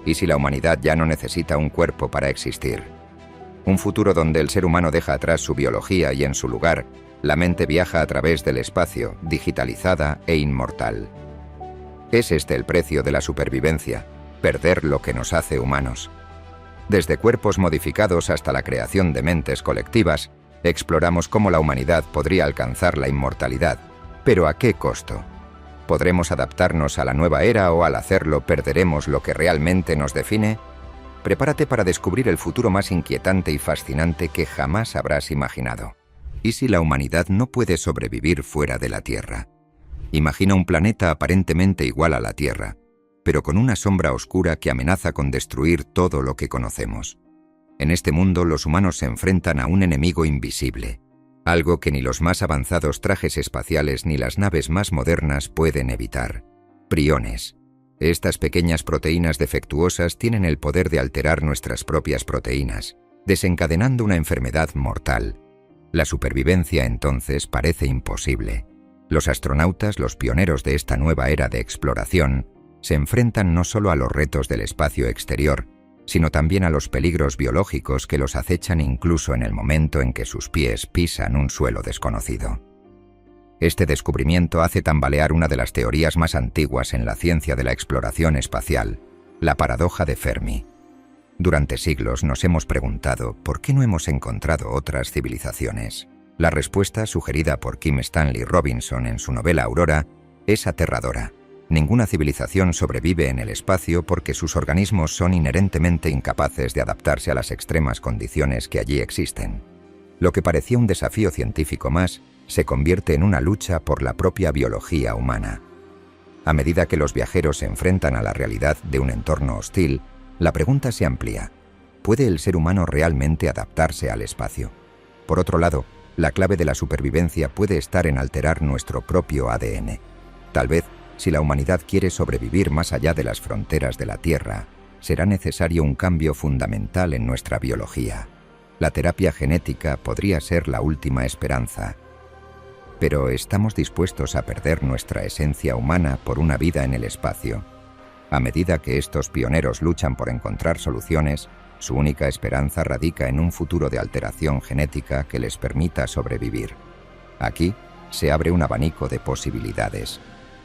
¿Y si la humanidad ya no necesita un cuerpo para existir? Un futuro donde el ser humano deja atrás su biología y en su lugar, la mente viaja a través del espacio, digitalizada e inmortal. ¿Es este el precio de la supervivencia? Perder lo que nos hace humanos. Desde cuerpos modificados hasta la creación de mentes colectivas, exploramos cómo la humanidad podría alcanzar la inmortalidad. ¿Pero a qué costo? ¿Podremos adaptarnos a la nueva era o al hacerlo perderemos lo que realmente nos define? Prepárate para descubrir el futuro más inquietante y fascinante que jamás habrás imaginado. ¿Y si la humanidad no puede sobrevivir fuera de la Tierra? Imagina un planeta aparentemente igual a la Tierra, pero con una sombra oscura que amenaza con destruir todo lo que conocemos. En este mundo los humanos se enfrentan a un enemigo invisible, algo que ni los más avanzados trajes espaciales ni las naves más modernas pueden evitar. Priones. Estas pequeñas proteínas defectuosas tienen el poder de alterar nuestras propias proteínas, desencadenando una enfermedad mortal. La supervivencia entonces parece imposible. Los astronautas, los pioneros de esta nueva era de exploración, se enfrentan no solo a los retos del espacio exterior, sino también a los peligros biológicos que los acechan incluso en el momento en que sus pies pisan un suelo desconocido. Este descubrimiento hace tambalear una de las teorías más antiguas en la ciencia de la exploración espacial, la paradoja de Fermi. Durante siglos nos hemos preguntado por qué no hemos encontrado otras civilizaciones. La respuesta, sugerida por Kim Stanley Robinson en su novela Aurora, es aterradora. Ninguna civilización sobrevive en el espacio porque sus organismos son inherentemente incapaces de adaptarse a las extremas condiciones que allí existen. Lo que parecía un desafío científico más, se convierte en una lucha por la propia biología humana. A medida que los viajeros se enfrentan a la realidad de un entorno hostil, la pregunta se amplía. ¿Puede el ser humano realmente adaptarse al espacio? Por otro lado, la clave de la supervivencia puede estar en alterar nuestro propio ADN. Tal vez, si la humanidad quiere sobrevivir más allá de las fronteras de la Tierra, será necesario un cambio fundamental en nuestra biología. La terapia genética podría ser la última esperanza. Pero ¿estamos dispuestos a perder nuestra esencia humana por una vida en el espacio? A medida que estos pioneros luchan por encontrar soluciones, su única esperanza radica en un futuro de alteración genética que les permita sobrevivir. Aquí se abre un abanico de posibilidades.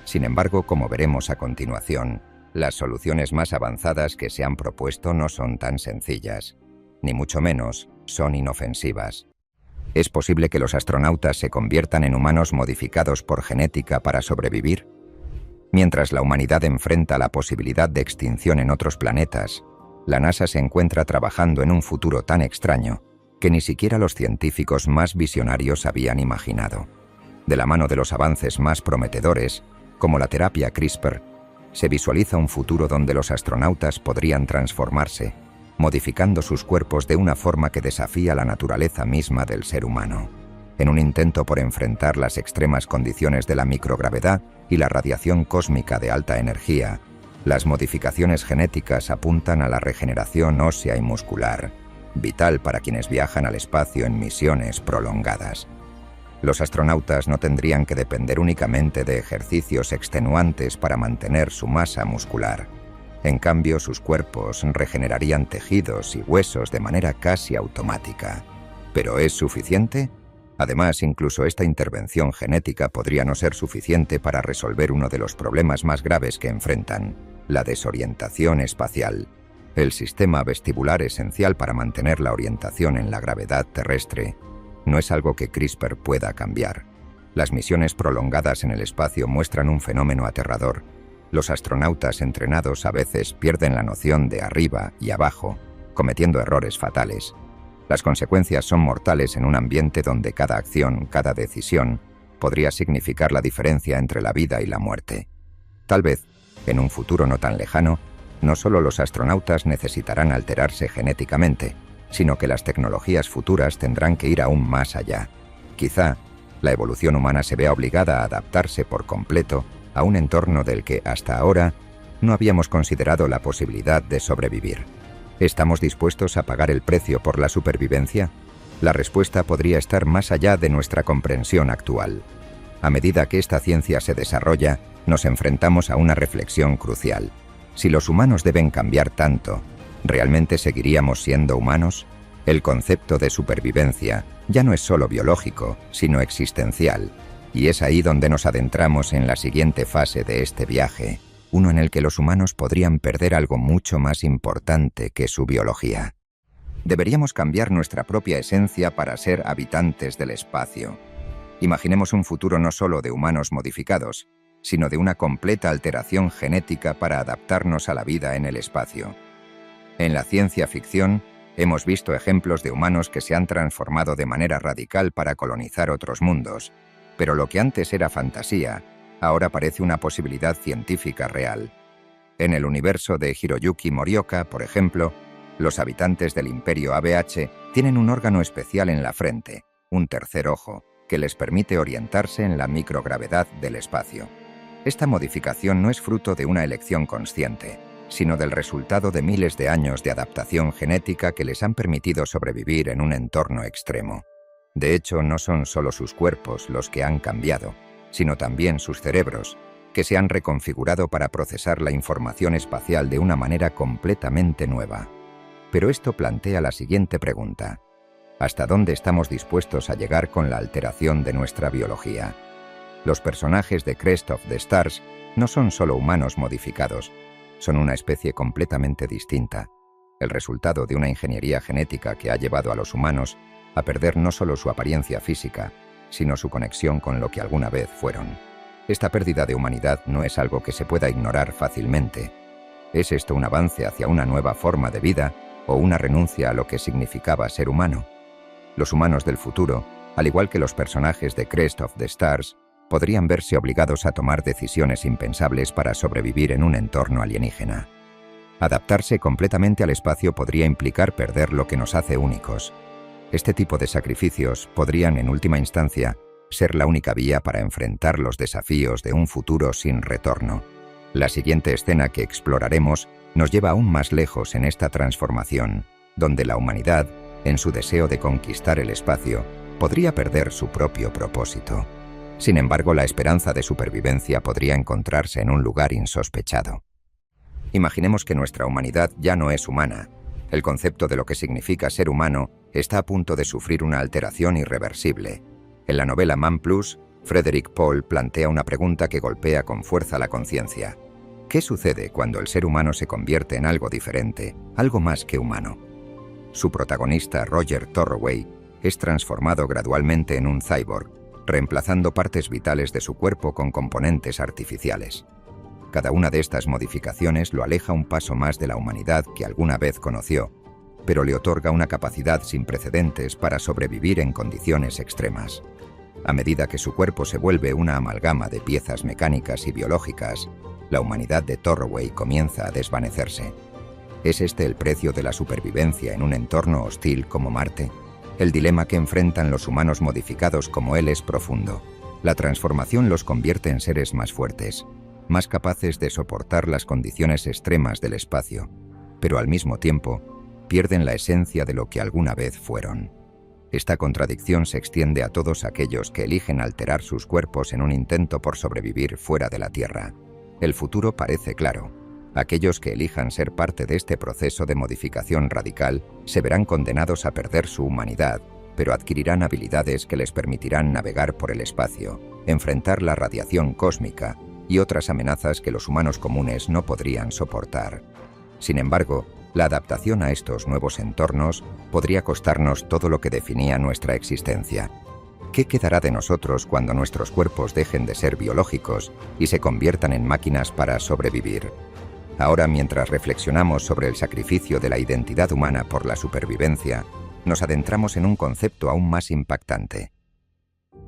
Sin embargo, como veremos a continuación, las soluciones más avanzadas que se han propuesto no son tan sencillas, ni mucho menos son inofensivas. ¿Es posible que los astronautas se conviertan en humanos modificados por genética para sobrevivir? Mientras la humanidad enfrenta la posibilidad de extinción en otros planetas, la NASA se encuentra trabajando en un futuro tan extraño que ni siquiera los científicos más visionarios habían imaginado. De la mano de los avances más prometedores, como la terapia CRISPR, se visualiza un futuro donde los astronautas podrían transformarse, modificando sus cuerpos de una forma que desafía la naturaleza misma del ser humano, en un intento por enfrentar las extremas condiciones de la microgravedad y la radiación cósmica de alta energía. Las modificaciones genéticas apuntan a la regeneración ósea y muscular, vital para quienes viajan al espacio en misiones prolongadas. Los astronautas no tendrían que depender únicamente de ejercicios extenuantes para mantener su masa muscular. En cambio, sus cuerpos regenerarían tejidos y huesos de manera casi automática. ¿Pero es suficiente? Además, incluso esta intervención genética podría no ser suficiente para resolver uno de los problemas más graves que enfrentan, la desorientación espacial. El sistema vestibular esencial para mantener la orientación en la gravedad terrestre no es algo que CRISPR pueda cambiar. Las misiones prolongadas en el espacio muestran un fenómeno aterrador. Los astronautas entrenados a veces pierden la noción de arriba y abajo, cometiendo errores fatales. Las consecuencias son mortales en un ambiente donde cada acción, cada decisión, podría significar la diferencia entre la vida y la muerte. Tal vez, en un futuro no tan lejano, no solo los astronautas necesitarán alterarse genéticamente, sino que las tecnologías futuras tendrán que ir aún más allá. Quizá, la evolución humana se vea obligada a adaptarse por completo a un entorno del que, hasta ahora, no habíamos considerado la posibilidad de sobrevivir. ¿Estamos dispuestos a pagar el precio por la supervivencia? La respuesta podría estar más allá de nuestra comprensión actual. A medida que esta ciencia se desarrolla, nos enfrentamos a una reflexión crucial. Si los humanos deben cambiar tanto, ¿realmente seguiríamos siendo humanos? El concepto de supervivencia ya no es solo biológico, sino existencial, y es ahí donde nos adentramos en la siguiente fase de este viaje, uno en el que los humanos podrían perder algo mucho más importante que su biología. Deberíamos cambiar nuestra propia esencia para ser habitantes del espacio. Imaginemos un futuro no solo de humanos modificados, sino de una completa alteración genética para adaptarnos a la vida en el espacio. En la ciencia ficción, hemos visto ejemplos de humanos que se han transformado de manera radical para colonizar otros mundos, pero lo que antes era fantasía, ahora parece una posibilidad científica real. En el universo de Hiroyuki Morioka, por ejemplo, los habitantes del Imperio ABH tienen un órgano especial en la frente, un tercer ojo, que les permite orientarse en la microgravedad del espacio. Esta modificación no es fruto de una elección consciente, sino del resultado de miles de años de adaptación genética que les han permitido sobrevivir en un entorno extremo. De hecho, no son solo sus cuerpos los que han cambiado, sino también sus cerebros, que se han reconfigurado para procesar la información espacial de una manera completamente nueva. Pero esto plantea la siguiente pregunta: ¿hasta dónde estamos dispuestos a llegar con la alteración de nuestra biología? Los personajes de Crest of the Stars no son solo humanos modificados, son una especie completamente distinta, el resultado de una ingeniería genética que ha llevado a los humanos a perder no solo su apariencia física, sino su conexión con lo que alguna vez fueron. Esta pérdida de humanidad no es algo que se pueda ignorar fácilmente. ¿Es esto un avance hacia una nueva forma de vida o una renuncia a lo que significaba ser humano? Los humanos del futuro, al igual que los personajes de Crest of the Stars, podrían verse obligados a tomar decisiones impensables para sobrevivir en un entorno alienígena. Adaptarse completamente al espacio podría implicar perder lo que nos hace únicos. Este tipo de sacrificios podrían, en última instancia, ser la única vía para enfrentar los desafíos de un futuro sin retorno. La siguiente escena que exploraremos nos lleva aún más lejos en esta transformación, donde la humanidad, en su deseo de conquistar el espacio, podría perder su propio propósito. Sin embargo, la esperanza de supervivencia podría encontrarse en un lugar insospechado. Imaginemos que nuestra humanidad ya no es humana. El concepto de lo que significa ser humano está a punto de sufrir una alteración irreversible. En la novela Man Plus, Frederick Paul plantea una pregunta que golpea con fuerza la conciencia. ¿Qué sucede cuando el ser humano se convierte en algo diferente, algo más que humano? Su protagonista, Roger Torroway, es transformado gradualmente en un cyborg, reemplazando partes vitales de su cuerpo con componentes artificiales. Cada una de estas modificaciones lo aleja un paso más de la humanidad que alguna vez conoció, pero le otorga una capacidad sin precedentes para sobrevivir en condiciones extremas. A medida que su cuerpo se vuelve una amalgama de piezas mecánicas y biológicas, la humanidad de Torroway comienza a desvanecerse. ¿Es este el precio de la supervivencia en un entorno hostil como Marte? El dilema que enfrentan los humanos modificados como él es profundo. La transformación los convierte en seres más fuertes, más capaces de soportar las condiciones extremas del espacio, pero al mismo tiempo pierden la esencia de lo que alguna vez fueron. Esta contradicción se extiende a todos aquellos que eligen alterar sus cuerpos en un intento por sobrevivir fuera de la Tierra. El futuro parece claro. Aquellos que elijan ser parte de este proceso de modificación radical se verán condenados a perder su humanidad, pero adquirirán habilidades que les permitirán navegar por el espacio, enfrentar la radiación cósmica y otras amenazas que los humanos comunes no podrían soportar. Sin embargo, la adaptación a estos nuevos entornos podría costarnos todo lo que definía nuestra existencia. ¿Qué quedará de nosotros cuando nuestros cuerpos dejen de ser biológicos y se conviertan en máquinas para sobrevivir? Ahora, mientras reflexionamos sobre el sacrificio de la identidad humana por la supervivencia, nos adentramos en un concepto aún más impactante.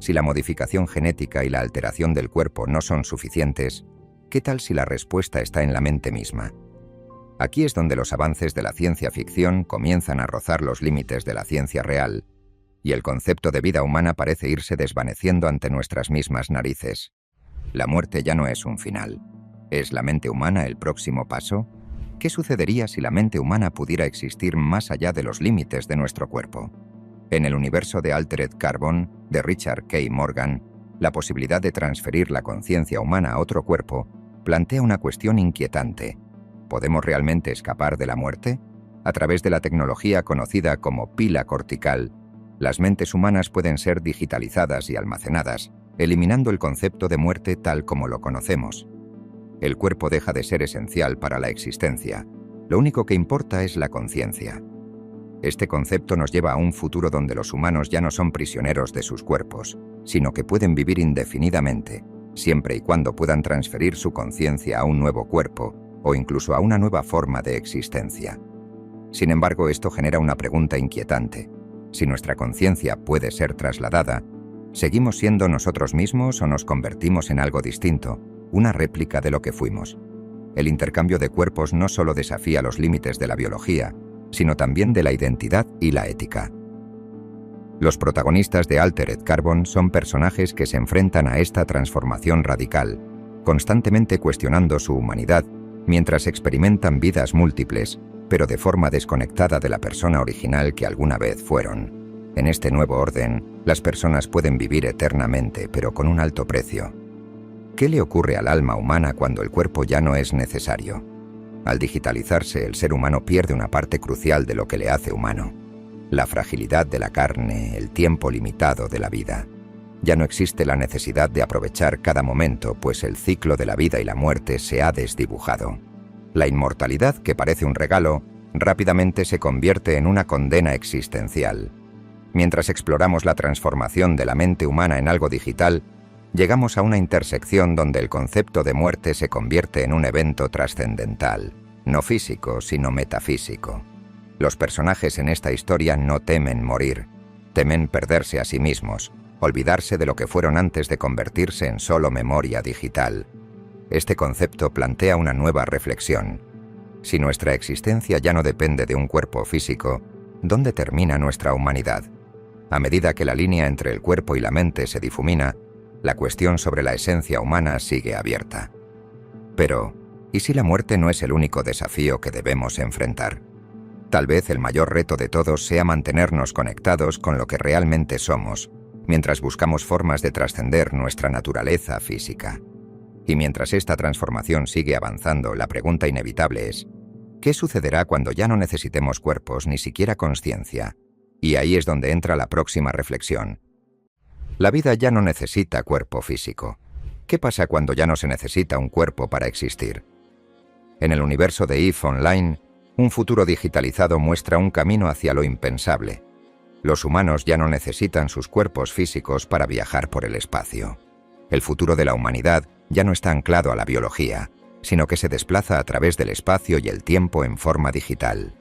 Si la modificación genética y la alteración del cuerpo no son suficientes, ¿qué tal si la respuesta está en la mente misma? Aquí es donde los avances de la ciencia ficción comienzan a rozar los límites de la ciencia real, y el concepto de vida humana parece irse desvaneciendo ante nuestras mismas narices. La muerte ya no es un final. ¿Es la mente humana el próximo paso? ¿Qué sucedería si la mente humana pudiera existir más allá de los límites de nuestro cuerpo? En el universo de Altered Carbon, de Richard K. Morgan, la posibilidad de transferir la conciencia humana a otro cuerpo plantea una cuestión inquietante. ¿podemos realmente escapar de la muerte? A través de la tecnología conocida como pila cortical, las mentes humanas pueden ser digitalizadas y almacenadas, eliminando el concepto de muerte tal como lo conocemos. El cuerpo deja de ser esencial para la existencia. Lo único que importa es la conciencia. Este concepto nos lleva a un futuro donde los humanos ya no son prisioneros de sus cuerpos, sino que pueden vivir indefinidamente, siempre y cuando puedan transferir su conciencia a un nuevo cuerpo o incluso a una nueva forma de existencia. Sin embargo, esto genera una pregunta inquietante. Si nuestra conciencia puede ser trasladada, ¿seguimos siendo nosotros mismos o nos convertimos en algo distinto, una réplica de lo que fuimos? El intercambio de cuerpos no solo desafía los límites de la biología, sino también de la identidad y la ética. Los protagonistas de Altered Carbon son personajes que se enfrentan a esta transformación radical, constantemente cuestionando su humanidad mientras experimentan vidas múltiples, pero de forma desconectada de la persona original que alguna vez fueron. En este nuevo orden, las personas pueden vivir eternamente, pero con un alto precio. ¿Qué le ocurre al alma humana cuando el cuerpo ya no es necesario? Al digitalizarse, el ser humano pierde una parte crucial de lo que le hace humano: la fragilidad de la carne, el tiempo limitado de la vida. Ya no existe la necesidad de aprovechar cada momento, pues el ciclo de la vida y la muerte se ha desdibujado. La inmortalidad, que parece un regalo, rápidamente se convierte en una condena existencial. Mientras exploramos la transformación de la mente humana en algo digital, llegamos a una intersección donde el concepto de muerte se convierte en un evento trascendental, no físico, sino metafísico. Los personajes en esta historia no temen morir, temen perderse a sí mismos, olvidarse de lo que fueron antes de convertirse en solo memoria digital. Este concepto plantea una nueva reflexión. Si nuestra existencia ya no depende de un cuerpo físico, ¿dónde termina nuestra humanidad? A medida que la línea entre el cuerpo y la mente se difumina, la cuestión sobre la esencia humana sigue abierta. Pero, ¿y si la muerte no es el único desafío que debemos enfrentar? Tal vez el mayor reto de todos sea mantenernos conectados con lo que realmente somos, mientras buscamos formas de trascender nuestra naturaleza física. Y mientras esta transformación sigue avanzando, la pregunta inevitable es: ¿qué sucederá cuando ya no necesitemos cuerpos, ni siquiera conciencia? Y ahí es donde entra la próxima reflexión. La vida ya no necesita cuerpo físico. ¿Qué pasa cuando ya no se necesita un cuerpo para existir? En el universo de EVE Online, un futuro digitalizado muestra un camino hacia lo impensable. Los humanos ya no necesitan sus cuerpos físicos para viajar por el espacio. El futuro de la humanidad ya no está anclado a la biología, sino que se desplaza a través del espacio y el tiempo en forma digital.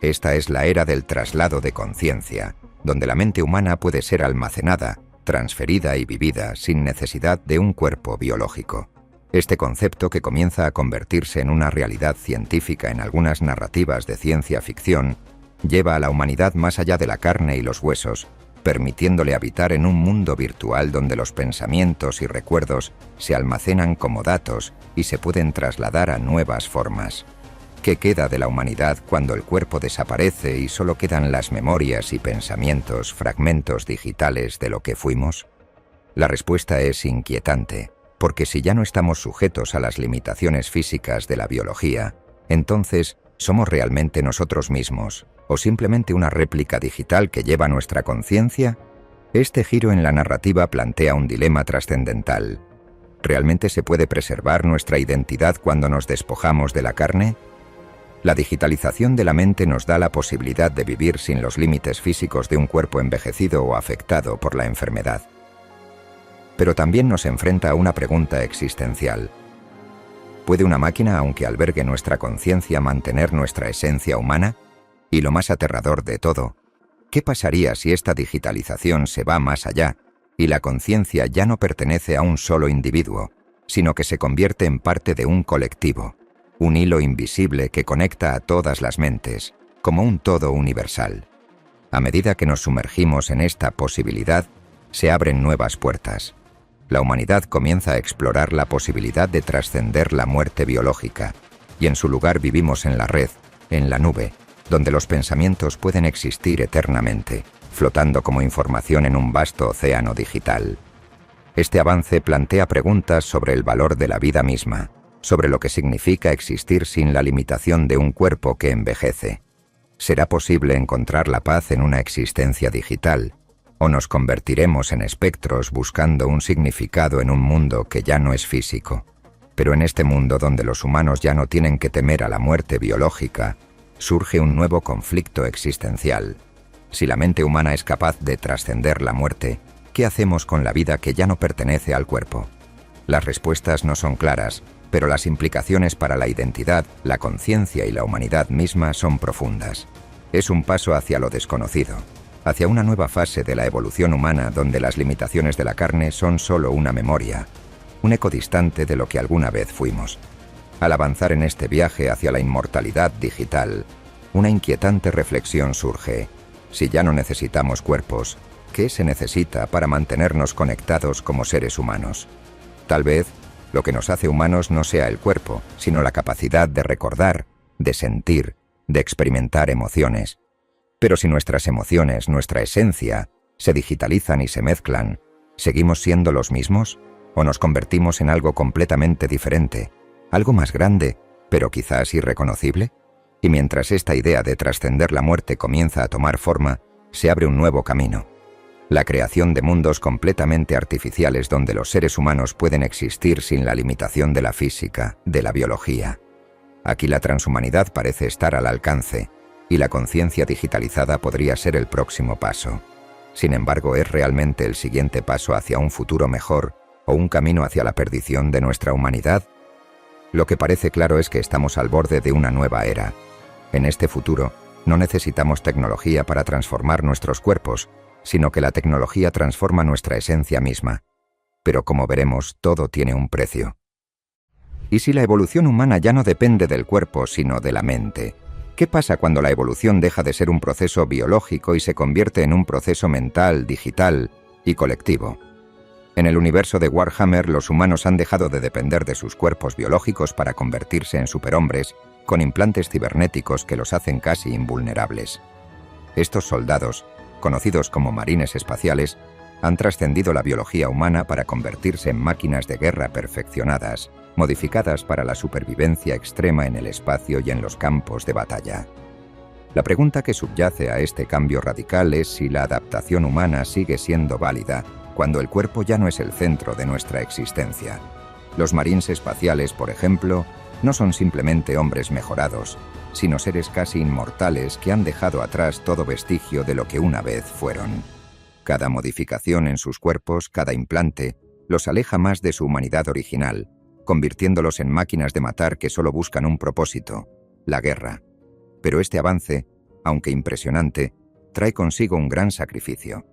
Esta es la era del traslado de conciencia, donde la mente humana puede ser almacenada, transferida y vivida sin necesidad de un cuerpo biológico. Este concepto, que comienza a convertirse en una realidad científica en algunas narrativas de ciencia ficción, lleva a la humanidad más allá de la carne y los huesos, permitiéndole habitar en un mundo virtual donde los pensamientos y recuerdos se almacenan como datos y se pueden trasladar a nuevas formas. ¿Qué queda de la humanidad cuando el cuerpo desaparece y solo quedan las memorias y pensamientos, fragmentos digitales de lo que fuimos? La respuesta es inquietante, porque si ya no estamos sujetos a las limitaciones físicas de la biología, entonces, ¿somos realmente nosotros mismos, o simplemente una réplica digital que lleva nuestra conciencia? Este giro en la narrativa plantea un dilema trascendental. ¿Realmente se puede preservar nuestra identidad cuando nos despojamos de la carne? La digitalización de la mente nos da la posibilidad de vivir sin los límites físicos de un cuerpo envejecido o afectado por la enfermedad. Pero también nos enfrenta a una pregunta existencial. ¿Puede una máquina, aunque albergue nuestra conciencia, mantener nuestra esencia humana? Y lo más aterrador de todo, ¿qué pasaría si esta digitalización se va más allá y la conciencia ya no pertenece a un solo individuo, sino que se convierte en parte de un colectivo, un hilo invisible que conecta a todas las mentes, como un todo universal? A medida que nos sumergimos en esta posibilidad, se abren nuevas puertas. La humanidad comienza a explorar la posibilidad de trascender la muerte biológica, y en su lugar vivimos en la red, en la nube, donde los pensamientos pueden existir eternamente, flotando como información en un vasto océano digital. Este avance plantea preguntas sobre el valor de la vida misma, sobre lo que significa existir sin la limitación de un cuerpo que envejece. ¿Será posible encontrar la paz en una existencia digital? ¿O nos convertiremos en espectros buscando un significado en un mundo que ya no es físico? Pero en este mundo donde los humanos ya no tienen que temer a la muerte biológica, surge un nuevo conflicto existencial. Si la mente humana es capaz de trascender la muerte, ¿qué hacemos con la vida que ya no pertenece al cuerpo? Las respuestas no son claras, pero las implicaciones para la identidad, la conciencia y la humanidad misma son profundas. Es un paso hacia lo desconocido, hacia una nueva fase de la evolución humana donde las limitaciones de la carne son solo una memoria, un eco distante de lo que alguna vez fuimos. Al avanzar en este viaje hacia la inmortalidad digital, una inquietante reflexión surge. Si ya no necesitamos cuerpos, ¿qué se necesita para mantenernos conectados como seres humanos? Tal vez lo que nos hace humanos no sea el cuerpo, sino la capacidad de recordar, de sentir, de experimentar emociones. Pero si nuestras emociones, nuestra esencia, se digitalizan y se mezclan, ¿seguimos siendo los mismos? ¿O nos convertimos en algo completamente diferente, algo más grande, pero quizás irreconocible? Y mientras esta idea de trascender la muerte comienza a tomar forma, se abre un nuevo camino. La creación de mundos completamente artificiales donde los seres humanos pueden existir sin la limitación de la física, de la biología. Aquí la transhumanidad parece estar al alcance, y la conciencia digitalizada podría ser el próximo paso. Sin embargo, ¿es realmente el siguiente paso hacia un futuro mejor o un camino hacia la perdición de nuestra humanidad? Lo que parece claro es que estamos al borde de una nueva era. En este futuro, no necesitamos tecnología para transformar nuestros cuerpos, sino que la tecnología transforma nuestra esencia misma. Pero como veremos, todo tiene un precio. ¿Y si la evolución humana ya no depende del cuerpo, sino de la mente? ¿Qué pasa cuando la evolución deja de ser un proceso biológico y se convierte en un proceso mental, digital y colectivo? En el universo de Warhammer, los humanos han dejado de depender de sus cuerpos biológicos para convertirse en superhombres, con implantes cibernéticos que los hacen casi invulnerables. Estos soldados, conocidos como marines espaciales, han trascendido la biología humana para convertirse en máquinas de guerra perfeccionadas, modificadas para la supervivencia extrema en el espacio y en los campos de batalla. La pregunta que subyace a este cambio radical es si la adaptación humana sigue siendo válida cuando el cuerpo ya no es el centro de nuestra existencia. Los marines espaciales, por ejemplo, no son simplemente hombres mejorados, sino seres casi inmortales que han dejado atrás todo vestigio de lo que una vez fueron. Cada modificación en sus cuerpos, cada implante, los aleja más de su humanidad original, convirtiéndolos en máquinas de matar que solo buscan un propósito, la guerra. Pero este avance, aunque impresionante, trae consigo un gran sacrificio.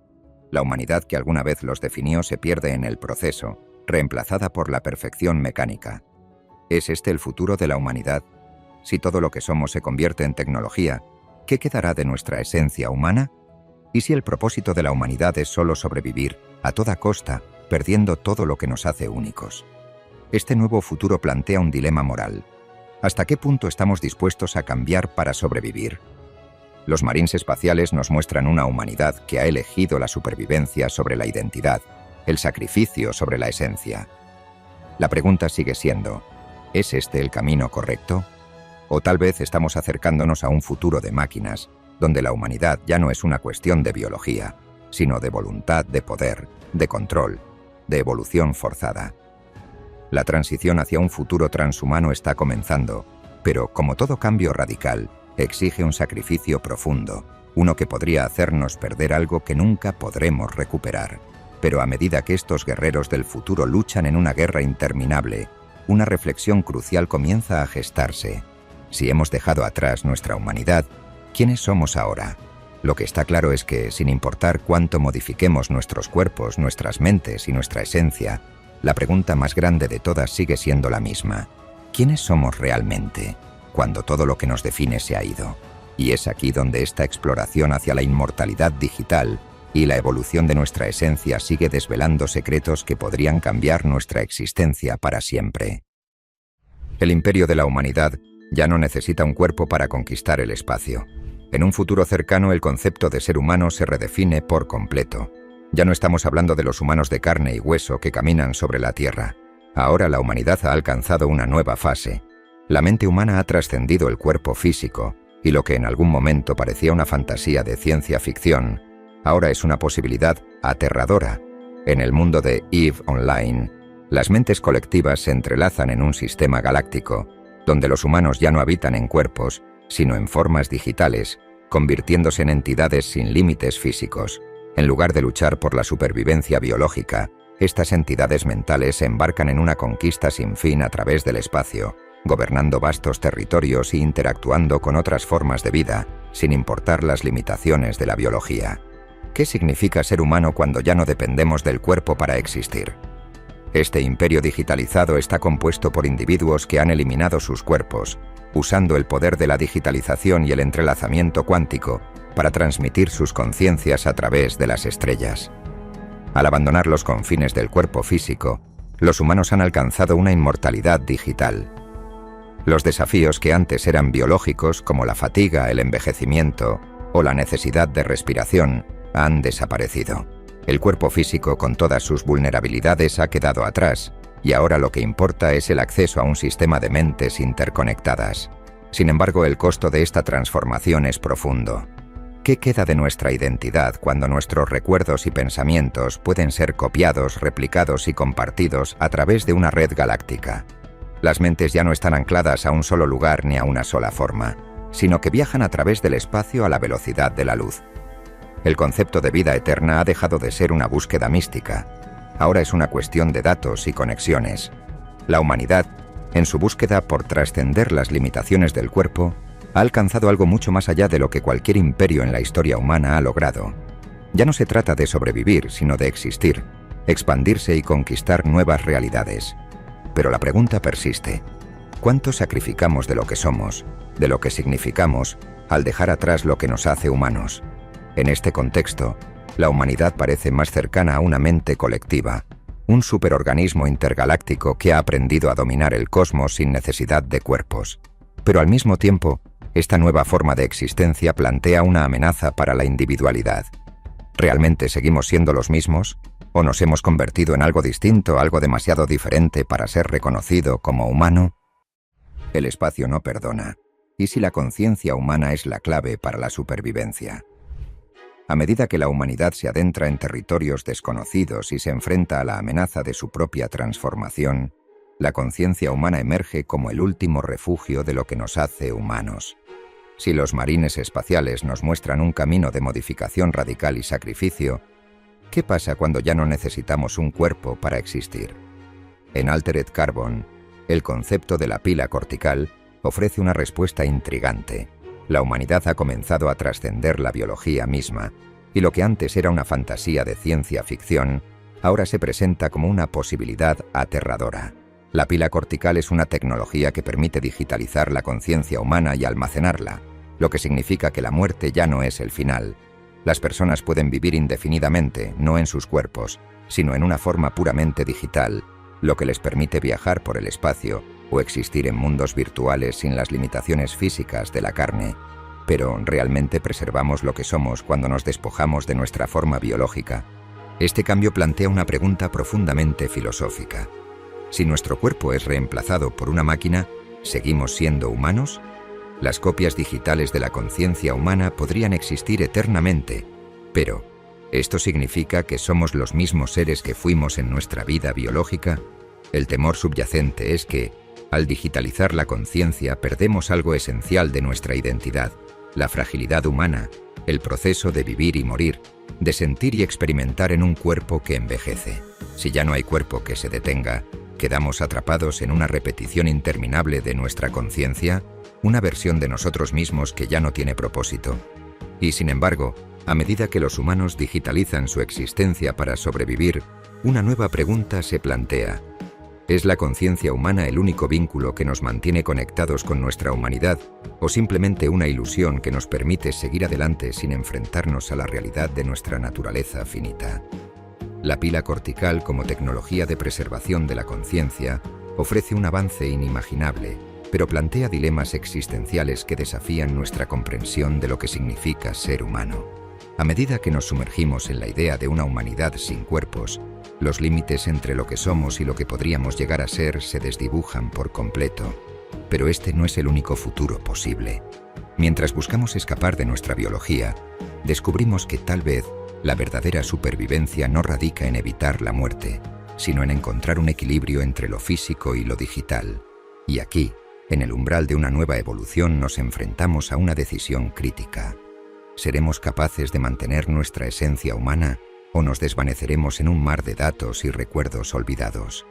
La humanidad que alguna vez los definió se pierde en el proceso, reemplazada por la perfección mecánica. ¿Es este el futuro de la humanidad? Si todo lo que somos se convierte en tecnología, ¿qué quedará de nuestra esencia humana? ¿Y si el propósito de la humanidad es solo sobrevivir, a toda costa, perdiendo todo lo que nos hace únicos? Este nuevo futuro plantea un dilema moral. ¿Hasta qué punto estamos dispuestos a cambiar para sobrevivir? Los marines espaciales nos muestran una humanidad que ha elegido la supervivencia sobre la identidad, el sacrificio sobre la esencia. La pregunta sigue siendo, ¿es este el camino correcto? O tal vez estamos acercándonos a un futuro de máquinas, donde la humanidad ya no es una cuestión de biología, sino de voluntad, de poder, de control, de evolución forzada. La transición hacia un futuro transhumano está comenzando, pero como todo cambio radical, exige un sacrificio profundo, uno que podría hacernos perder algo que nunca podremos recuperar. Pero a medida que estos guerreros del futuro luchan en una guerra interminable, una reflexión crucial comienza a gestarse. Si hemos dejado atrás nuestra humanidad, ¿quiénes somos ahora? Lo que está claro es que, sin importar cuánto modifiquemos nuestros cuerpos, nuestras mentes y nuestra esencia, la pregunta más grande de todas sigue siendo la misma. ¿Quiénes somos realmente, cuando todo lo que nos define se ha ido? Y es aquí donde esta exploración hacia la inmortalidad digital y la evolución de nuestra esencia sigue desvelando secretos que podrían cambiar nuestra existencia para siempre. El imperio de la humanidad ya no necesita un cuerpo para conquistar el espacio. En un futuro cercano, el concepto de ser humano se redefine por completo. Ya no estamos hablando de los humanos de carne y hueso que caminan sobre la Tierra. Ahora la humanidad ha alcanzado una nueva fase. La mente humana ha trascendido el cuerpo físico, y lo que en algún momento parecía una fantasía de ciencia ficción, ahora es una posibilidad aterradora. En el mundo de EVE Online, las mentes colectivas se entrelazan en un sistema galáctico, donde los humanos ya no habitan en cuerpos, sino en formas digitales, convirtiéndose en entidades sin límites físicos. En lugar de luchar por la supervivencia biológica, estas entidades mentales se embarcan en una conquista sin fin a través del espacio, gobernando vastos territorios e interactuando con otras formas de vida, sin importar las limitaciones de la biología. ¿Qué significa ser humano cuando ya no dependemos del cuerpo para existir? Este imperio digitalizado está compuesto por individuos que han eliminado sus cuerpos, usando el poder de la digitalización y el entrelazamiento cuántico para transmitir sus conciencias a través de las estrellas. Al abandonar los confines del cuerpo físico, los humanos han alcanzado una inmortalidad digital. Los desafíos que antes eran biológicos, como la fatiga, el envejecimiento o la necesidad de respiración, han desaparecido. El cuerpo físico, con todas sus vulnerabilidades, ha quedado atrás, y ahora lo que importa es el acceso a un sistema de mentes interconectadas. Sin embargo, el costo de esta transformación es profundo. ¿Qué queda de nuestra identidad cuando nuestros recuerdos y pensamientos pueden ser copiados, replicados y compartidos a través de una red galáctica? Las mentes ya no están ancladas a un solo lugar ni a una sola forma, sino que viajan a través del espacio a la velocidad de la luz. El concepto de vida eterna ha dejado de ser una búsqueda mística. Ahora es una cuestión de datos y conexiones. La humanidad, en su búsqueda por trascender las limitaciones del cuerpo, ha alcanzado algo mucho más allá de lo que cualquier imperio en la historia humana ha logrado. Ya no se trata de sobrevivir, sino de existir, expandirse y conquistar nuevas realidades. Pero la pregunta persiste: ¿cuánto sacrificamos de lo que somos, de lo que significamos, al dejar atrás lo que nos hace humanos? En este contexto, la humanidad parece más cercana a una mente colectiva, un superorganismo intergaláctico que ha aprendido a dominar el cosmos sin necesidad de cuerpos. Pero al mismo tiempo, esta nueva forma de existencia plantea una amenaza para la individualidad. ¿Realmente seguimos siendo los mismos? ¿O nos hemos convertido en algo distinto, algo demasiado diferente para ser reconocido como humano? El espacio no perdona. ¿Y si la conciencia humana es la clave para la supervivencia? A medida que la humanidad se adentra en territorios desconocidos y se enfrenta a la amenaza de su propia transformación, la conciencia humana emerge como el último refugio de lo que nos hace humanos. Si los marines espaciales nos muestran un camino de modificación radical y sacrificio, ¿qué pasa cuando ya no necesitamos un cuerpo para existir? En Altered Carbon, el concepto de la pila cortical ofrece una respuesta intrigante. La humanidad ha comenzado a trascender la biología misma, y lo que antes era una fantasía de ciencia ficción, ahora se presenta como una posibilidad aterradora. La pila cortical es una tecnología que permite digitalizar la conciencia humana y almacenarla, lo que significa que la muerte ya no es el final. Las personas pueden vivir indefinidamente, no en sus cuerpos, sino en una forma puramente digital, lo que les permite viajar por el espacio o existir en mundos virtuales sin las limitaciones físicas de la carne. Pero, ¿realmente preservamos lo que somos cuando nos despojamos de nuestra forma biológica? Este cambio plantea una pregunta profundamente filosófica. Si nuestro cuerpo es reemplazado por una máquina, ¿seguimos siendo humanos? Las copias digitales de la conciencia humana podrían existir eternamente, pero ¿esto significa que somos los mismos seres que fuimos en nuestra vida biológica? El temor subyacente es que, al digitalizar la conciencia, perdemos algo esencial de nuestra identidad, la fragilidad humana, el proceso de vivir y morir, de sentir y experimentar en un cuerpo que envejece. Si ya no hay cuerpo que se detenga, ¿quedamos atrapados en una repetición interminable de nuestra conciencia? Una versión de nosotros mismos que ya no tiene propósito. Y sin embargo, a medida que los humanos digitalizan su existencia para sobrevivir, una nueva pregunta se plantea. ¿Es la conciencia humana el único vínculo que nos mantiene conectados con nuestra humanidad, o simplemente una ilusión que nos permite seguir adelante sin enfrentarnos a la realidad de nuestra naturaleza finita? La pila cortical como tecnología de preservación de la conciencia ofrece un avance inimaginable, pero plantea dilemas existenciales que desafían nuestra comprensión de lo que significa ser humano. A medida que nos sumergimos en la idea de una humanidad sin cuerpos, Los límites entre lo que somos y lo que podríamos llegar a ser se desdibujan por completo. Pero este no es el único futuro posible. Mientras buscamos escapar de nuestra biología, descubrimos que tal vez la verdadera supervivencia no radica en evitar la muerte, sino en encontrar un equilibrio entre lo físico y lo digital. Y aquí, en el umbral de una nueva evolución, nos enfrentamos a una decisión crítica. ¿Seremos capaces de mantener nuestra esencia humana o nos desvaneceremos en un mar de datos y recuerdos olvidados?